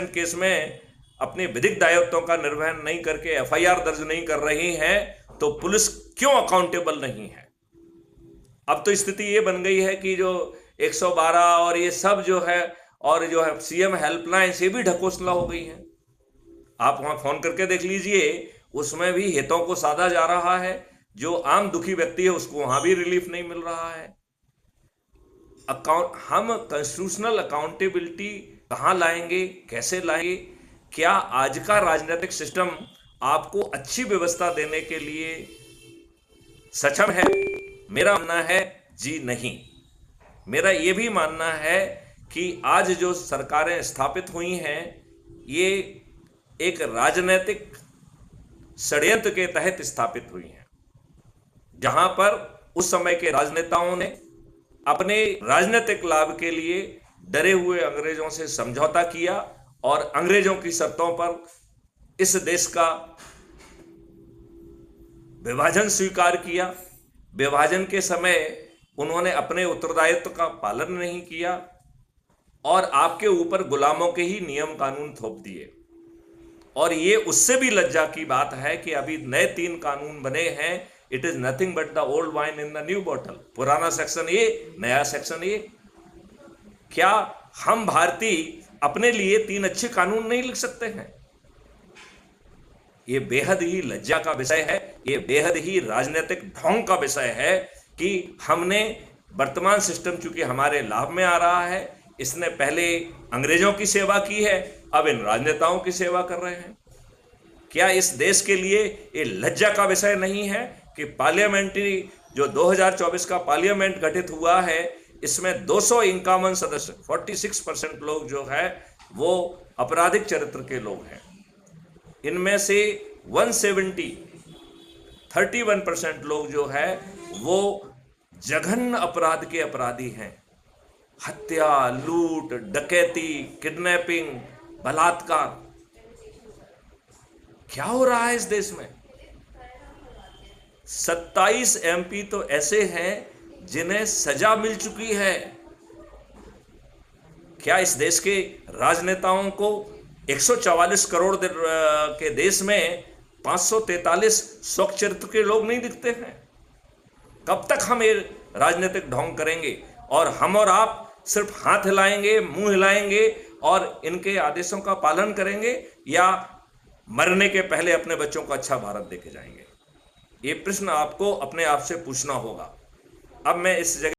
Case में अपने विधिक दायित्वों का निर्वहन नहीं करके एफआईआर दर्ज नहीं कर रही हैं, तो पुलिस क्यों अकाउंटेबल नहीं है? अब तो स्थिति ये बन गई है कि जो 112 और ये सब जो है, और जो है सीएम हेल्पलाइन से भी ढकोसला हो गई है। आप वहां फोन करके देख लीजिए, उसमें भी हितों को साधा जा रहा है। जो आम दुखी व्यक्ति है उसको वहां भी रिलीफ नहीं मिल रहा है। हम कॉन्स्टिट्यूशनल अकाउंटेबिलिटी कहां लाएंगे, कैसे लाएंगे? क्या आज का राजनीतिक सिस्टम आपको अच्छी व्यवस्था देने के लिए सक्षम है? मेरा मानना है जी नहीं। मेरा यह भी मानना है कि आज जो सरकारें स्थापित हुई हैं, ये एक राजनीतिक षड्यंत्र के तहत स्थापित हुई हैं, जहां पर उस समय के राजनेताओं ने अपने राजनीतिक लाभ के लिए डरे हुए अंग्रेजों से समझौता किया और अंग्रेजों की शर्तों पर इस देश का विभाजन स्वीकार किया। विभाजन के समय उन्होंने अपने उत्तरदायित्व का पालन नहीं किया और आपके ऊपर गुलामों के ही नियम कानून थोप दिए। और ये उससे भी लज्जा की बात है कि अभी नए 3 कानून बने हैं। It is nothing but the old wine in the new bottle. पुराना सेक्शन ए, नया सेक्शन ए। क्या हम भारतीय अपने लिए 3 अच्छे कानून नहीं लिख सकते हैं? ये बेहद ही लज्जा का विषय है। ये बेहद ही राजनीतिक ढोंग का विषय है कि हमने वर्तमान सिस्टम चूंकि हमारे लाभ में आ रहा है, इसने पहले अंग्रेजों की सेवा की है, अब इन राजनेताओं की सेवा कर रहे हैं। क्या इस देश के लिए ये लज्जा का विषय नहीं है कि पार्लियामेंट्री जो 2024 का पार्लियामेंट गठित हुआ है, इसमें 251 सदस्य, 46% लोग जो है वो आपराधिक चरित्र के लोग हैं। इनमें से 31% लोग जो है वो जघन्य अपराध के अपराधी हैं। हत्या, लूट, डकैती, किडनैपिंग, बलात्कार। क्या हो रहा है इस देश में? 27 एमपी तो ऐसे हैं जिन्हें सजा मिल चुकी है। क्या इस देश के राजनेताओं को 144 करोड़ के देश में 543 स्वच्छ चरित्र के लोग नहीं दिखते हैं? कब तक हम ये राजनीतिक ढोंग करेंगे और हम और आप सिर्फ हाथ हिलाएंगे, मुंह हिलाएंगे और इनके आदेशों का पालन करेंगे, या मरने के पहले अपने बच्चों को अच्छा भारत देके जाएंगे? ये प्रश्न आपको अपने आप से पूछना होगा। अब मैं इस जगह